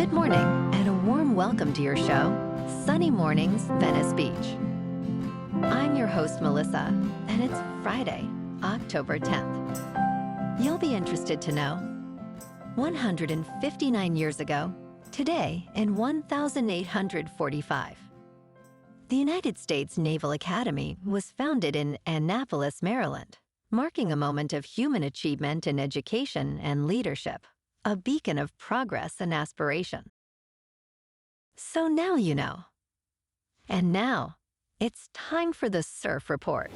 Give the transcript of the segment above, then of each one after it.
Good morning, and a warm welcome to your show, Sunny Mornings, Venice Beach. I'm your host, Melissa, and it's Friday, October 10th. You'll be interested to know, 159 years ago, today in 1845, the United States Naval Academy was founded in Annapolis, Maryland, marking a moment of human achievement in education and leadership, a beacon of progress and aspiration. So now you know. And now, it's time for the Surf Report.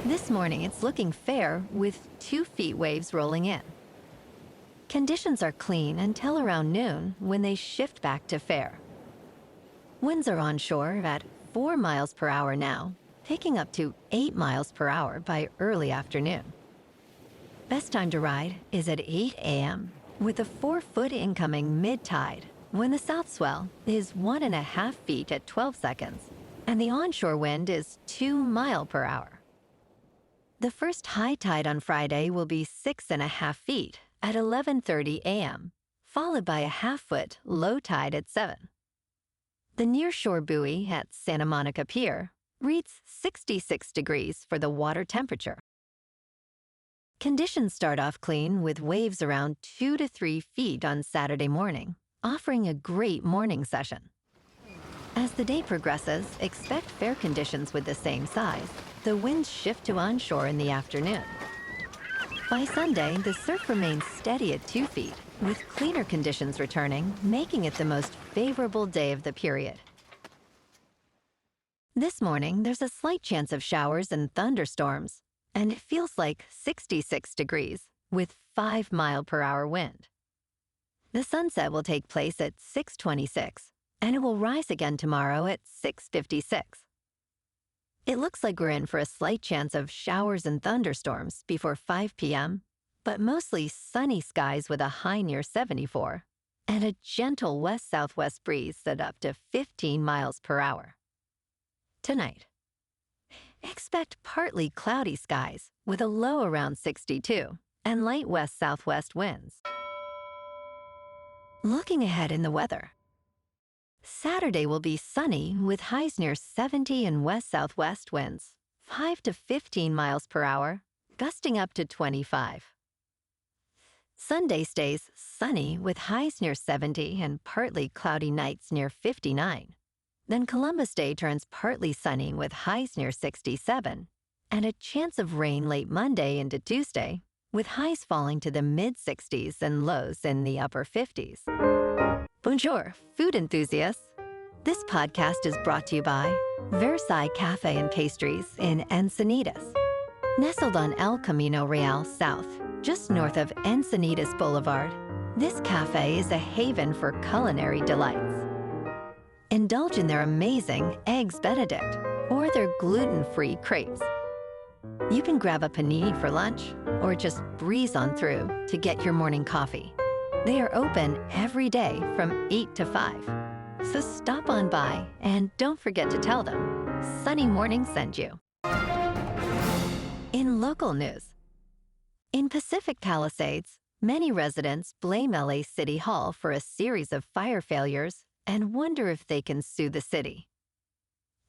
This morning, it's looking fair with 2 feet waves rolling in. Conditions are clean until around noon when they shift back to fair. Winds are onshore at 4 miles per hour now, picking up to 8 miles per hour by early afternoon. Best time to ride is at 8 a.m. with a 4-foot incoming mid-tide when the south swell is 1.5 feet at 12 seconds and the onshore wind is 2 miles per hour. The first high tide on Friday will be 6.5 feet at 11:30 a.m., followed by a 1/2-foot low tide at 7. The nearshore buoy at Santa Monica Pier reads 66 degrees for the water temperature. Conditions start off clean with waves around 2 to 3 feet on Saturday morning, offering a great morning session. As the day progresses, expect fair conditions with the same size. The winds shift to onshore in the afternoon. By Sunday, the surf remains steady at 2 feet, with cleaner conditions returning, making it the most favorable day of the period. This morning, there's a slight chance of showers and thunderstorms, and it feels like 66 degrees with 5 mile per hour wind. The sunset will take place at 6:26, and it will rise again tomorrow at 6:56. It looks like we're in for a slight chance of showers and thunderstorms before 5 p.m., but mostly sunny skies with a high near 74, and a gentle west-southwest breeze at up to 15 miles per hour. Tonight, expect partly cloudy skies with a low around 62 and light west-southwest winds. Looking ahead in the weather, Saturday will be sunny with highs near 70 and west-southwest winds, 5 to 15 miles per hour, gusting up to 25. Sunday stays sunny with highs near 70 and partly cloudy nights near 59. Then Columbus Day turns partly sunny with highs near 67, and a chance of rain late Monday into Tuesday, with highs falling to the mid-60s and lows in the upper 50s. Bonjour, food enthusiasts. This podcast is brought to you by Versailles Cafe and Pastries in Encinitas. Nestled on El Camino Real South, just north of Encinitas Boulevard, this cafe is a haven for culinary delights. Indulge in their amazing Eggs Benedict or their gluten-free crepes. You can grab a panini for lunch or just breeze on through to get your morning coffee. They are open every day from 8 to 5. So stop on by and don't forget to tell them Sunny Morning sent you. In local news, in Pacific Palisades, many residents blame LA City Hall for a series of fire failures and wonder if they can sue the city.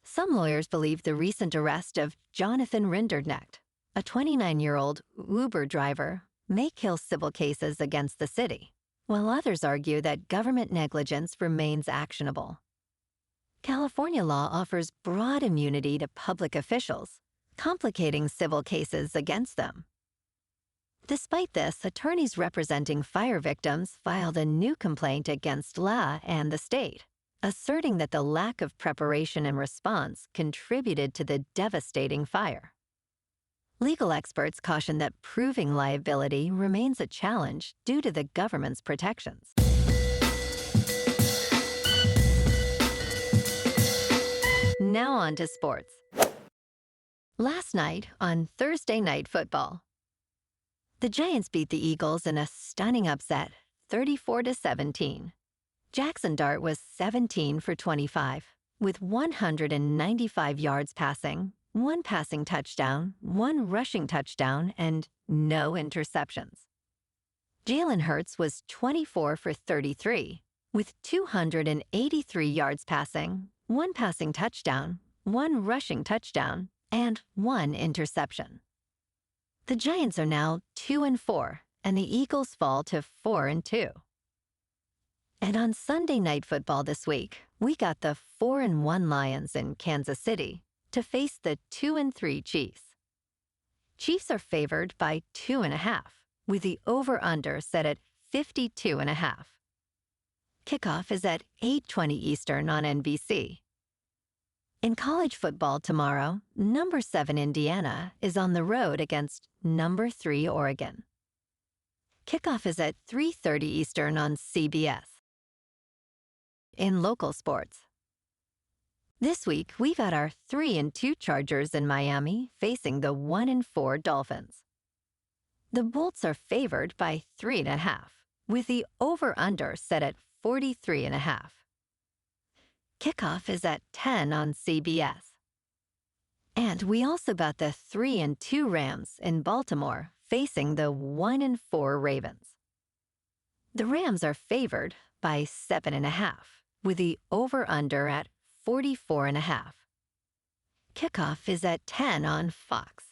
Some lawyers believe the recent arrest of Jonathan Rinderknecht, a 29-year-old Uber driver, may kill civil cases against the city, while others argue that government negligence remains actionable. California law offers broad immunity to public officials, complicating civil cases against them. Despite this, attorneys representing fire victims filed a new complaint against LA and the state, asserting that the lack of preparation and response contributed to the devastating fire. Legal experts caution that proving liability remains a challenge due to the government's protections. Now on to sports. Last night on Thursday Night Football, the Giants beat the Eagles in a stunning upset, 34-17. Jackson Dart was 17 for 25, with 195 yards passing, 1 passing touchdown, 1 rushing touchdown, and no interceptions. Jalen Hurts was 24 for 33, with 283 yards passing, 1 passing touchdown, 1 rushing touchdown, and 1 interception. The Giants are now 2-4, and the Eagles fall to 4-2. And on Sunday Night Football this week, we got the 4-1 Lions in Kansas City to face the 2-3 Chiefs. Chiefs are favored by 2.5, with the over-under set at 52.5. Kickoff is at 8:20 Eastern on NBC. In college football tomorrow, number 7 Indiana is on the road against number 3 Oregon. Kickoff is at 3:30 Eastern on CBS. In local sports, this week we've got our 3-2 Chargers in Miami facing the 1-4 Dolphins. The Bolts are favored by 3.5, with the over-under set at 43.5. Kickoff is at 10 on CBS. And we also got the 3-2 Rams in Baltimore facing the 1-4 Ravens. The Rams are favored by 7.5, with the over-under at 44.5. Kickoff is at 10 on Fox.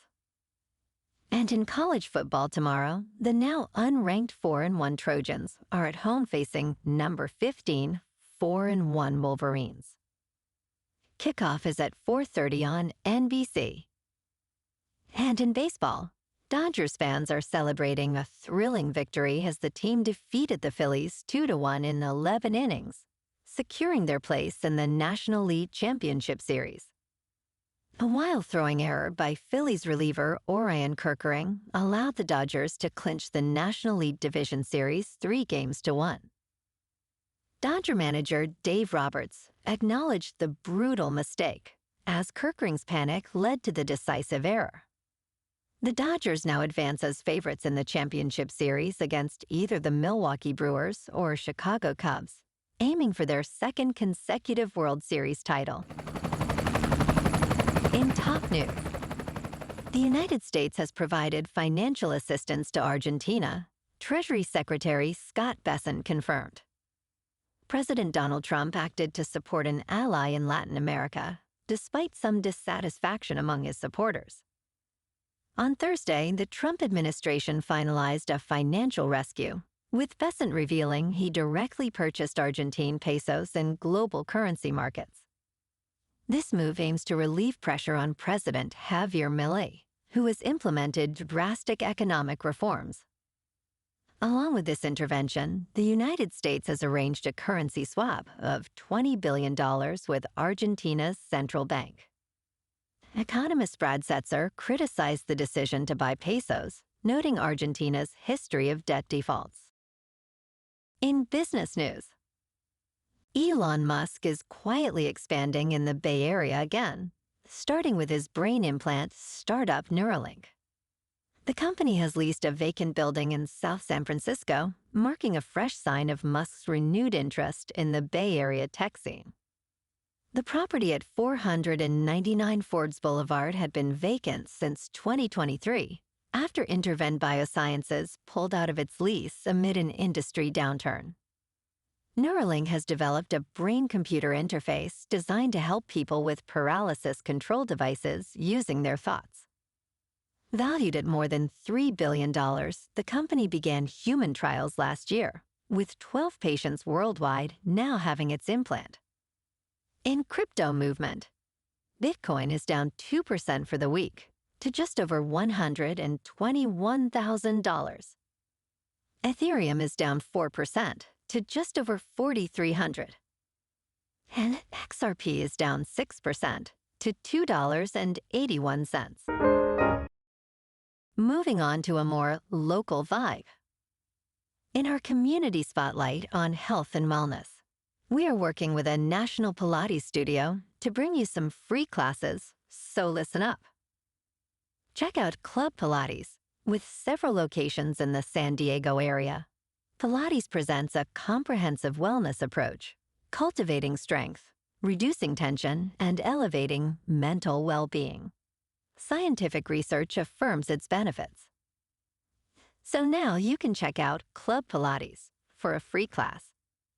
And in college football tomorrow, the now unranked 4-1 Trojans are at home facing number 15, 4-1 Wolverines. Kickoff is at 4:30 on NBC. And in baseball, Dodgers fans are celebrating a thrilling victory as the team defeated the Phillies 2-1 in 11 innings, securing their place in the National League Championship Series. A wild-throwing error by Phillies reliever Orion Kerkering allowed the Dodgers to clinch the National League Division Series 3-1. Dodger manager Dave Roberts acknowledged the brutal mistake, as Kerkering's panic led to the decisive error. The Dodgers now advance as favorites in the championship series against either the Milwaukee Brewers or Chicago Cubs, aiming for their 2nd consecutive World Series title. In top news, the United States has provided financial assistance to Argentina, Treasury Secretary Scott Bessent confirmed. President Donald Trump acted to support an ally in Latin America, despite some dissatisfaction among his supporters. On Thursday, the Trump administration finalized a financial rescue, with Bessent revealing he directly purchased Argentine pesos in global currency markets. This move aims to relieve pressure on President Javier Milei, who has implemented drastic economic reforms. Along with this intervention, the United States has arranged a currency swap of $20 billion with Argentina's central bank. Economist Brad Setzer criticized the decision to buy pesos, noting Argentina's history of debt defaults. In business news, Elon Musk is quietly expanding in the Bay Area again, starting with his brain implant startup Neuralink. The company has leased a vacant building in South San Francisco, marking a fresh sign of Musk's renewed interest in the Bay Area tech scene. The property at 499 Forbes Boulevard had been vacant since 2023, after Intervent Biosciences pulled out of its lease amid an industry downturn. Neuralink has developed a brain-computer interface designed to help people with paralysis control devices using their thoughts. Valued at more than $3 billion, the company began human trials last year, with 12 patients worldwide now having its implant. In crypto movement, Bitcoin is down 2% for the week to just over $121,000. Ethereum is down 4% to just over 4,300. And XRP is down 6% to $2.81. Moving on to a more local vibe. In our community spotlight on health and wellness, we are working with a national Pilates studio to bring you some free classes, so listen up. Check out Club Pilates, with several locations in the San Diego area. Pilates presents a comprehensive wellness approach, cultivating strength, reducing tension, and elevating mental well-being. Scientific research affirms its benefits. So now you can check out Club Pilates for a free class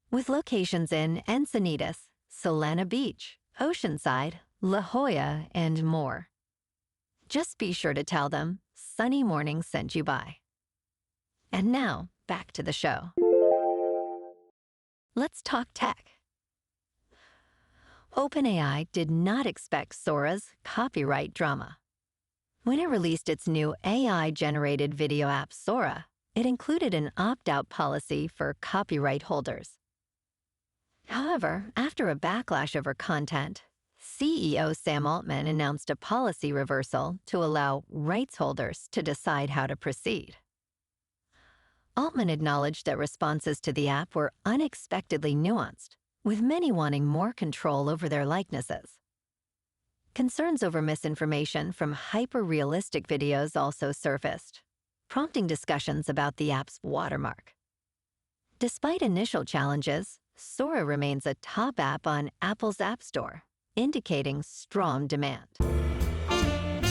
with locations in Encinitas, Solana Beach, Oceanside, La Jolla, and more. Just be sure to tell them Sunny Morning sent you by. And now, back to the show. Let's talk tech. OpenAI did not expect Sora's copyright drama. When it released its new AI-generated video app Sora, it included an opt-out policy for copyright holders. However, after a backlash over content, CEO Sam Altman announced a policy reversal to allow rights holders to decide how to proceed. Altman acknowledged that responses to the app were unexpectedly nuanced, with many wanting more control over their likenesses. Concerns over misinformation from hyper-realistic videos also surfaced, prompting discussions about the app's watermark. Despite initial challenges, Sora remains a top app on Apple's App Store, indicating strong demand. And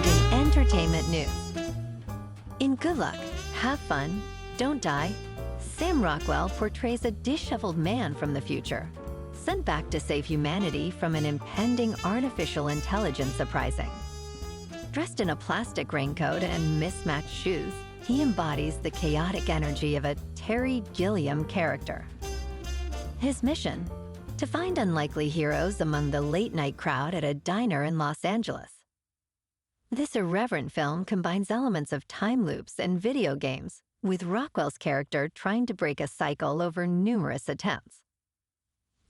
in entertainment news, in Good Luck, Have Fun, Don't Die, Sam Rockwell portrays a disheveled man from the future, sent back to save humanity from an impending artificial intelligence uprising. Dressed in a plastic raincoat and mismatched shoes, he embodies the chaotic energy of a Terry Gilliam character. His mission? To find unlikely heroes among the late-night crowd at a diner in Los Angeles. This irreverent film combines elements of time loops and video games, with Rockwell's character trying to break a cycle over numerous attempts.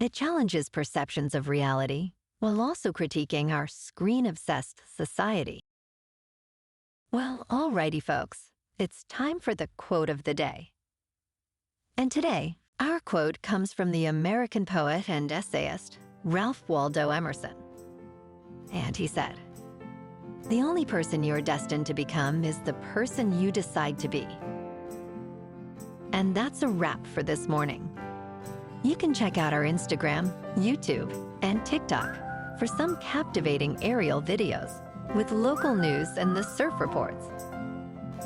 It challenges perceptions of reality, while also critiquing our screen-obsessed society. Well, alrighty folks, it's time for the quote of the day. And today, our quote comes from the American poet and essayist, Ralph Waldo Emerson. And he said, "The only person you're destined to become is the person you decide to be." And that's a wrap for this morning. You can check out our Instagram, YouTube, and TikTok for some captivating aerial videos with local news and the surf reports.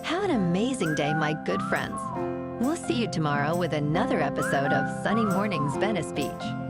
Have an amazing day, my good friends. We'll see you tomorrow with another episode of Sunny Mornings Venice Beach.